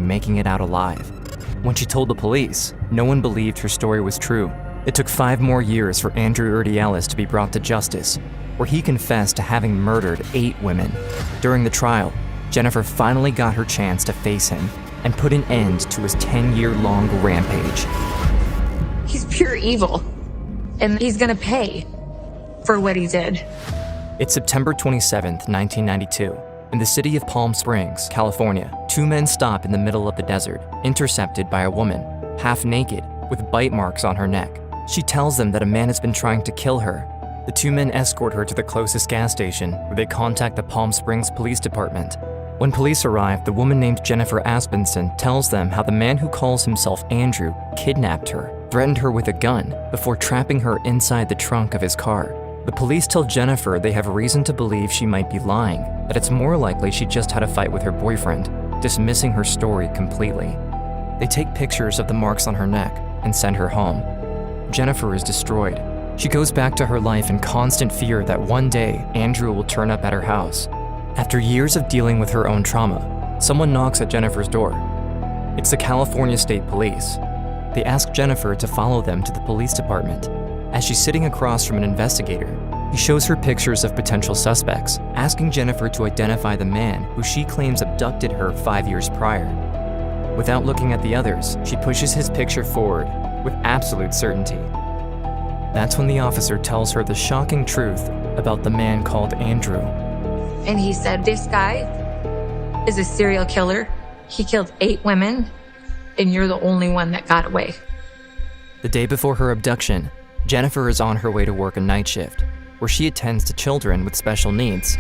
making it out alive. When she told the police, no one believed her story was true. It took 5 more years for Andrew Urdiales to be brought to justice, where he confessed to having murdered 8 women. During the trial, Jennifer finally got her chance to face him and put an end to his 10-year-long rampage. He's pure evil, and he's gonna pay for what he did. It's September 27th, 1992. In the city of Palm Springs, California, 2 men stop in the middle of the desert, intercepted by a woman, half naked, with bite marks on her neck. She tells them that a man has been trying to kill her. The 2 men escort her to the closest gas station, where they contact the Palm Springs Police Department. When police arrive, the woman named Jennifer Asbenson tells them how the man who calls himself Andrew kidnapped her, threatened her with a gun, before trapping her inside the trunk of his car. The police tell Jennifer they have reason to believe she might be lying, that it's more likely she just had a fight with her boyfriend, dismissing her story completely. They take pictures of the marks on her neck and send her home. Jennifer is destroyed. She goes back to her life in constant fear that one day Andrew will turn up at her house. After years of dealing with her own trauma, someone knocks at Jennifer's door. It's the California State Police. They ask Jennifer to follow them to the police department. As she's sitting across from an investigator, he shows her pictures of potential suspects, asking Jennifer to identify the man who she claims abducted her 5 years prior. Without looking at the others, she pushes his picture forward with absolute certainty. That's when the officer tells her the shocking truth about the man called Andrew. And he said, this guy is a serial killer. He killed 8 women, and you're the only one that got away. The day before her abduction, Jennifer is on her way to work a night shift, where she attends to children with special needs.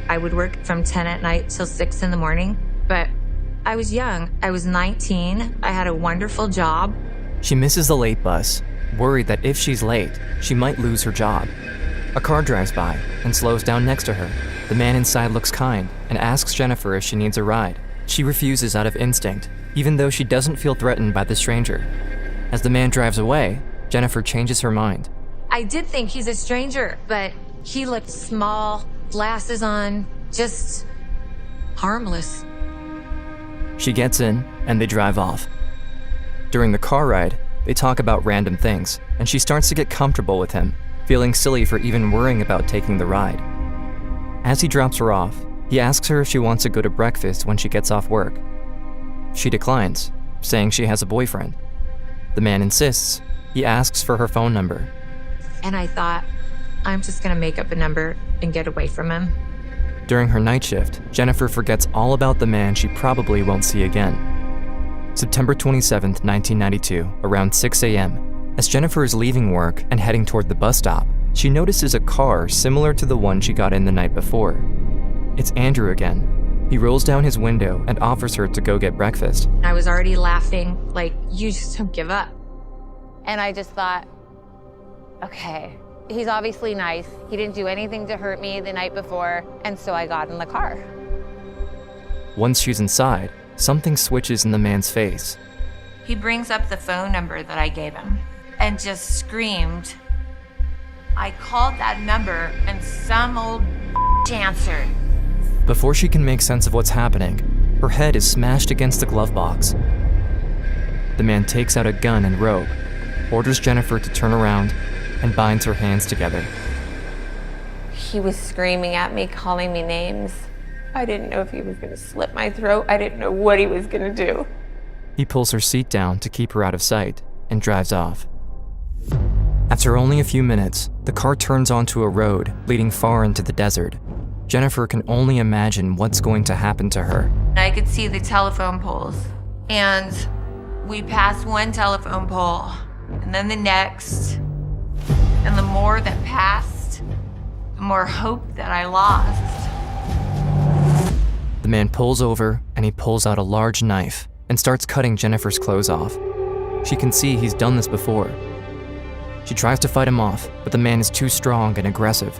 I would work from 10 at night till 6 in the morning, but I was young. I was 19. I had a wonderful job. She misses the late bus, worried that if she's late, she might lose her job. A car drives by and slows down next to her. The man inside looks kind and asks Jennifer if she needs a ride. She refuses out of instinct, even though she doesn't feel threatened by the stranger. As the man drives away, Jennifer changes her mind. I did think he's a stranger, but he looked small, glasses on, just harmless. She gets in, and they drive off. During the car ride, they talk about random things, and she starts to get comfortable with him, feeling silly for even worrying about taking the ride. As he drops her off, he asks her if she wants to go to breakfast when she gets off work. She declines, saying she has a boyfriend. The man insists. He asks for her phone number. And I thought, I'm just gonna make up a number and get away from him. During her night shift, Jennifer forgets all about the man she probably won't see again. September 27th, 1992, around 6 a.m. As Jennifer is leaving work and heading toward the bus stop, she notices a car similar to the one she got in the night before. It's Andrew again. He rolls down his window and offers her to go get breakfast. I was already laughing, like, you just don't give up. And I just thought, okay, he's obviously nice. He didn't do anything to hurt me the night before, and so I got in the car. Once she's inside, something switches in the man's face. He brings up the phone number that I gave him and just screamed. I called that number and some old answered. Before she can make sense of what's happening, her head is smashed against the glove box. The man takes out a gun and robe, orders Jennifer to turn around, and binds her hands together. He was screaming at me, calling me names. I didn't know if he was gonna slit my throat. I didn't know what he was gonna do. He pulls her seat down to keep her out of sight and drives off. After only a few minutes, the car turns onto a road leading far into the desert. Jennifer can only imagine what's going to happen to her. I could see the telephone poles, and we passed one telephone pole, and then the next, and the more that passed, the more hope that I lost. The man pulls over and he pulls out a large knife and starts cutting Jennifer's clothes off. She can see he's done this before. She tries to fight him off, but the man is too strong and aggressive.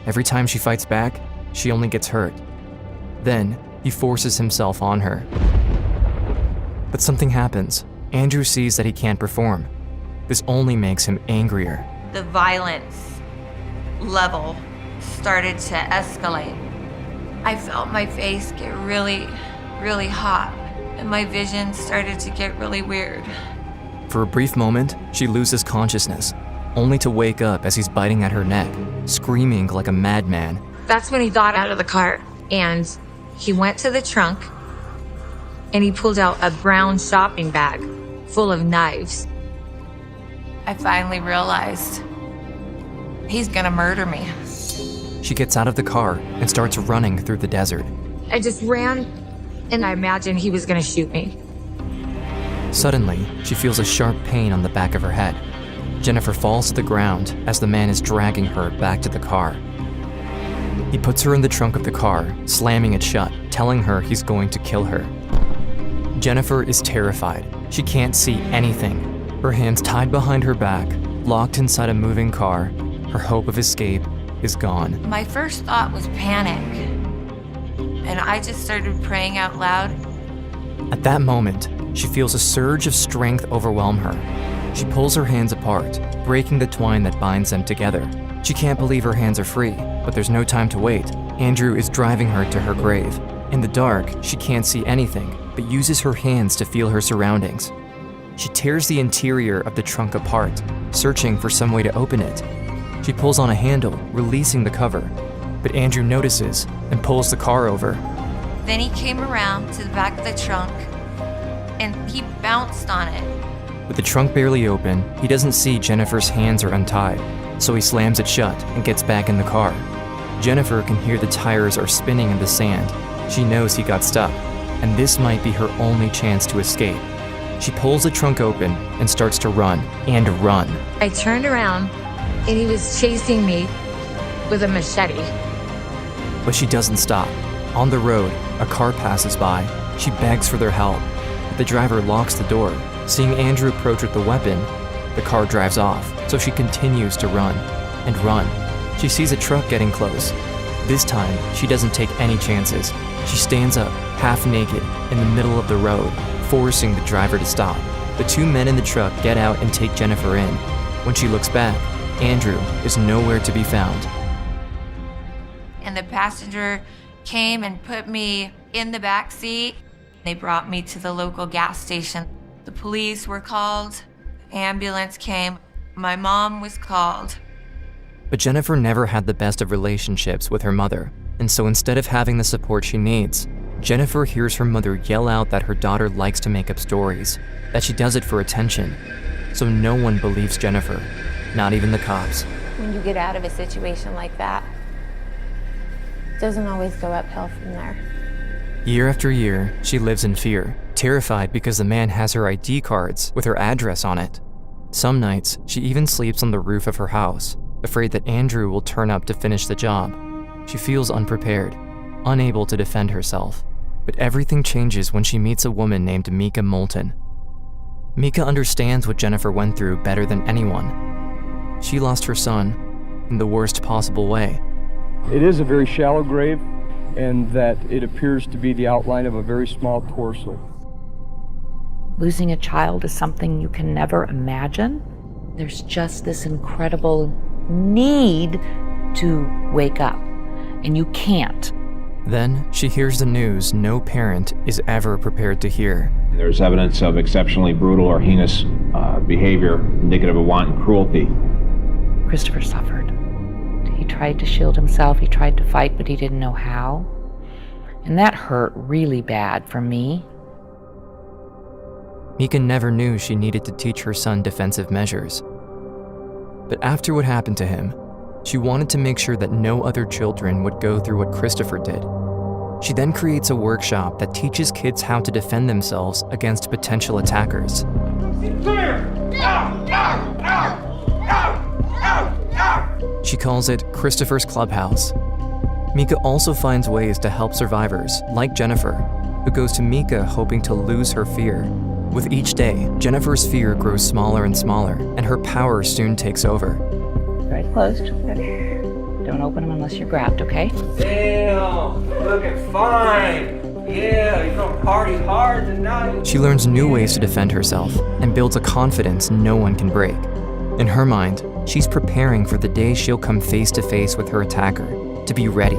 Every time she fights back, she only gets hurt. Then, he forces himself on her. But something happens. Andrew sees that he can't perform. This only makes him angrier. The violence level started to escalate. I felt my face get really, really hot. and my vision started to get really weird. For a brief moment, she loses consciousness, only to wake up as he's biting at her neck, screaming like a madman. That's when he got out of the car, and he went to the trunk, and he pulled out a brown shopping bag full of knives. I finally realized he's gonna murder me. She gets out of the car and starts running through the desert. I just ran, and I imagined he was gonna shoot me. Suddenly, she feels a sharp pain on the back of her head. Jennifer falls to the ground as the man is dragging her back to the car. He puts her in the trunk of the car, slamming it shut, telling her he's going to kill her. Jennifer is terrified. She can't see anything. Her hands tied behind her back, locked inside a moving car. Her hope of escape is gone. My first thought was panic, and I just started praying out loud. At that moment, she feels a surge of strength overwhelm her. She pulls her hands apart, breaking the twine that binds them together. She can't believe her hands are free, but there's no time to wait. Andrew is driving her to her grave. In the dark, she can't see anything, but uses her hands to feel her surroundings. She tears the interior of the trunk apart, searching for some way to open it. She pulls on a handle, releasing the cover, but Andrew notices and pulls the car over. Then he came around to the back of the trunk, and he bounced on it. With the trunk barely open, he doesn't see Jennifer's hands are untied, so he slams it shut and gets back in the car. Jennifer can hear the tires are spinning in the sand. She knows he got stuck, and this might be her only chance to escape. She pulls the trunk open and starts to run and run. I turned around, and he was chasing me with a machete. But she doesn't stop. On the road, a car passes by. She begs for their help. The driver locks the door. Seeing Andrew approach with the weapon, the car drives off, so she continues to run and run. She sees a truck getting close. This time, she doesn't take any chances. She stands up, half naked, in the middle of the road, forcing the driver to stop. The two men in the truck get out and take Jennifer in. When she looks back, Andrew is nowhere to be found. And the passenger came and put me in the back seat. They brought me to the local gas station. The police were called, ambulance came, my mom was called. But Jennifer never had the best of relationships with her mother, and so instead of having the support she needs, Jennifer hears her mother yell out that her daughter likes to make up stories, that she does it for attention. So no one believes Jennifer, not even the cops. When you get out of a situation like that, it doesn't always go uphill from there. Year after year, she lives in fear, terrified because the man has her ID cards with her address on it. Some nights, she even sleeps on the roof of her house, afraid that Andrew will turn up to finish the job. She feels unprepared, unable to defend herself. But everything changes when she meets a woman named Mika Moulton. Mika understands what Jennifer went through better than anyone. She lost her son in the worst possible way. It is a very shallow grave, and that it appears to be the outline of a very small torso. Losing a child is something you can never imagine. There's just this incredible need to wake up, and you can't. Then she hears the news no parent is ever prepared to hear. There's evidence of exceptionally brutal or heinous behavior indicative of wanton cruelty. Christopher suffered. He tried to shield himself, he tried to fight, but he didn't know how. And that hurt really bad for me. Mika never knew she needed to teach her son defensive measures. But after what happened to him, she wanted to make sure that no other children would go through what Christopher did. She then creates a workshop that teaches kids how to defend themselves against potential attackers. She calls it Christopher's Clubhouse. Mika also finds ways to help survivors, like Jennifer, who goes to Mika hoping to lose her fear. With each day, Jennifer's fear grows smaller and smaller, and her power soon takes over. Right, closed. Don't open them unless you're grabbed, okay? Damn, looking fine. Yeah, you're gonna party hard tonight. She learns new ways to defend herself and builds a confidence no one can break. In her mind, she's preparing for the day she'll come face to face with her attacker, to be ready.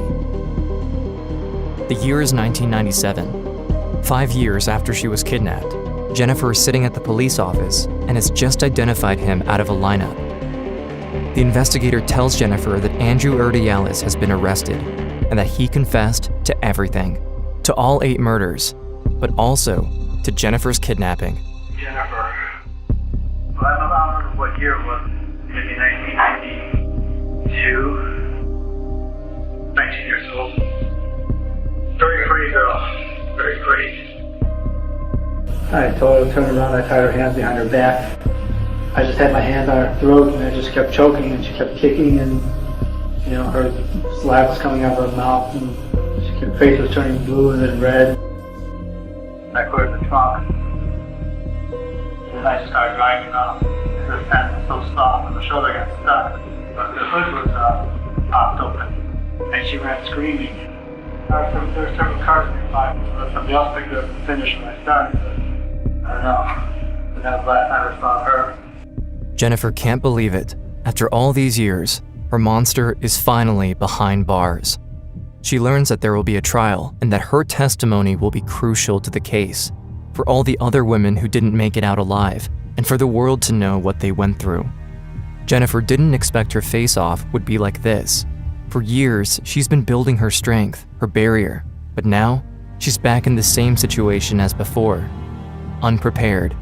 The year is 1997. 5 years after she was kidnapped, Jennifer is sitting at the police office and has just identified him out of a lineup. The investigator tells Jennifer that Andrew Urdiales has been arrested and that he confessed to everything, to all 8 murders, but also to Jennifer's kidnapping. Jennifer, well, I don't remember what year it was, maybe 1992, 19 years old. Very pretty girl, very pretty. I told her to turn around, I tied her hands behind her back. I just had my hand on her throat and I just kept choking and she kept kicking and, you know, her saliva was coming out of her mouth and her face was turning blue and then red. I put her in the trunk and I just started driving off. The tent was so soft and the shoulder got stuck, but the hood was popped open and she ran screaming. There were several cars nearby, so somebody else picked her up and finished when I started, but I don't know. But that was the last time I saw her. Jennifer can't believe it. After all these years, her monster is finally behind bars. She learns that there will be a trial and that her testimony will be crucial to the case, for all the other women who didn't make it out alive, and for the world to know what they went through. Jennifer didn't expect her face-off would be like this. For years, she's been building her strength, her barrier, but now she's back in the same situation as before, unprepared.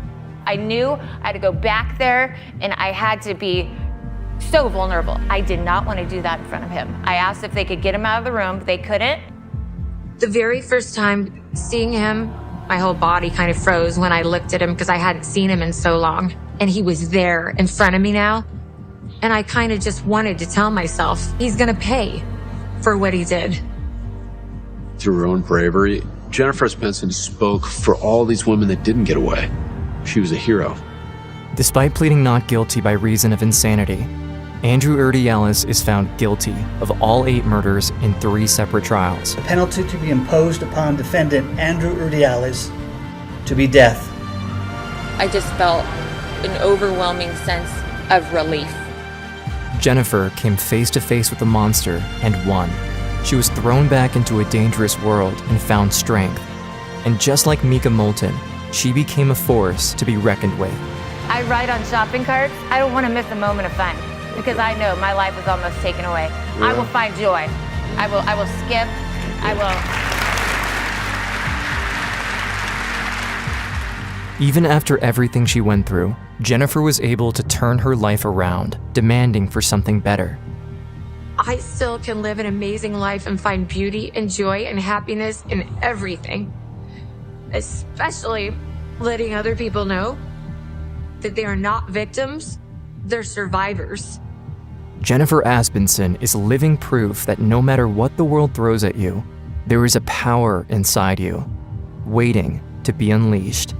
I knew I had to go back there and I had to be so vulnerable. I did not want to do that in front of him. I asked if they could get him out of the room, but they couldn't. The very first time seeing him, my whole body kind of froze when I looked at him because I hadn't seen him in so long. And he was there in front of me now. And I kind of just wanted to tell myself, he's gonna pay for what he did. Through her own bravery, Jennifer Asbenson spoke for all these women that didn't get away. She was a hero. Despite pleading not guilty by reason of insanity, Andrew Urdiales is found guilty of all 8 murders in 3 separate trials. The penalty to be imposed upon defendant Andrew Urdiales to be death. I just felt an overwhelming sense of relief. Jennifer came face to face with the monster and won. She was thrown back into a dangerous world and found strength. And just like Mika Moulton, she became a force to be reckoned with. I ride on shopping carts. I don't want to miss a moment of fun because I know my life was almost taken away. Yeah. I will find joy. I will skip. I will. Even after everything she went through, Jennifer was able to turn her life around, demanding for something better. I still can live an amazing life and find beauty and joy and happiness in everything. Especially letting other people know that they are not victims, they're survivors. Jennifer Asbenson is living proof that no matter what the world throws at you, there is a power inside you, waiting to be unleashed.